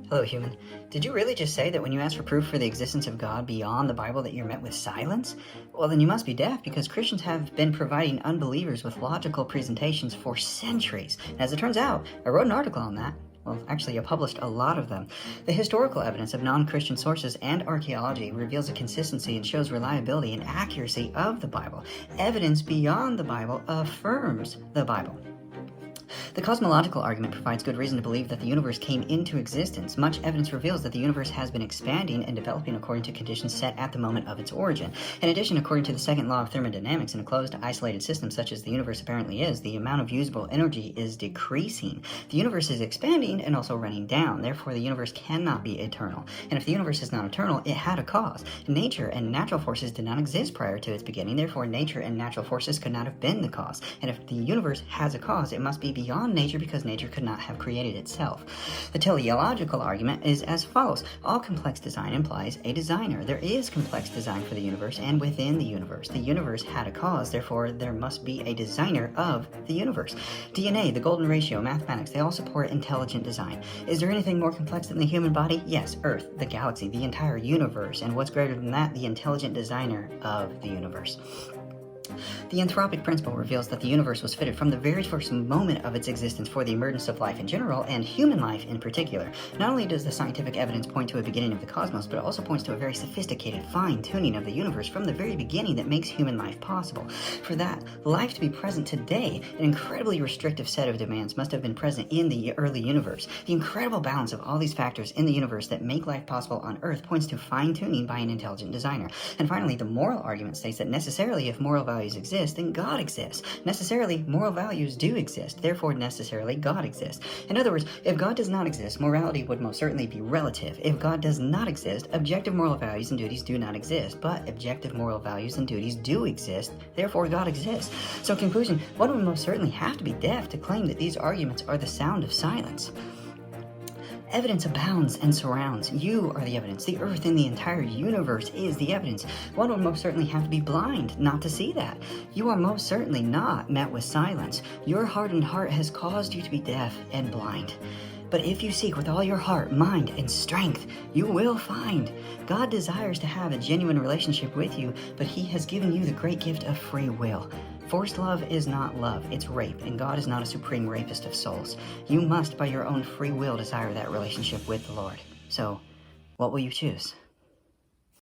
Hello, human. Did you really just say that when you ask for proof for the existence of God beyond the Bible that you're met with silence? Well, then you must be deaf, because Christians have been providing unbelievers with logical presentations for centuries. And as it turns out, I wrote an article on that. Well, actually, I published a lot of them. The historical evidence of non-Christian sources and archaeology reveals a consistency and shows reliability and accuracy of the Bible. Evidence beyond the Bible affirms the Bible. The cosmological argument provides good reason to believe that the universe came into existence. Much evidence reveals that the universe has been expanding and developing according to conditions set at the moment of its origin. In addition, according to the second law of thermodynamics, in a closed, isolated system such as the universe apparently is, the amount of usable energy is decreasing. The universe is expanding and also running down. Therefore, the universe cannot be eternal. And if the universe is not eternal, it had a cause. Nature and natural forces did not exist prior to its beginning. Therefore, nature and natural forces could not have been the cause. And if the universe has a cause, it must be beyond nature, because nature could not have created itself. The teleological argument is as follows. All complex design implies a designer. There is complex design for the universe and within the universe. The universe had a cause, therefore there must be a designer of the universe. DNA, the golden ratio, mathematics, they all support intelligent design. Is there anything more complex than the human body? Yes, Earth, the galaxy, the entire universe, and what's greater than that? The intelligent designer of the universe. The anthropic principle reveals that the universe was fitted from the very first moment of its existence for the emergence of life in general, and human life in particular. Not only does the scientific evidence point to a beginning of the cosmos, but it also points to a very sophisticated fine-tuning of the universe from the very beginning that makes human life possible. For that life to be present today, an incredibly restrictive set of demands must have been present in the early universe. The incredible balance of all these factors in the universe that make life possible on Earth points to fine-tuning by an intelligent designer. And finally, the moral argument states that necessarily, if moral values exist, then God exists. Necessarily, moral values do exist. Therefore, necessarily, God exists. In other words, if God does not exist, morality would most certainly be relative. If God does not exist, objective moral values and duties do not exist. But objective moral values and duties do exist. Therefore, God exists. So, in conclusion, one would most certainly have to be deaf to claim that these arguments are the sound of silence. Evidence abounds and surrounds. You are the evidence. The Earth and the entire universe is the evidence. One would most certainly have to be blind not to see that. You are most certainly not met with silence. Your hardened heart has caused you to be deaf and blind. But if you seek with all your heart, mind, and strength, you will find. God desires to have a genuine relationship with you, but He has given you the great gift of free will. Forced love is not love, it's rape, and God is not a supreme rapist of souls. You must, by your own free will, desire that relationship with the Lord. So, what will you choose?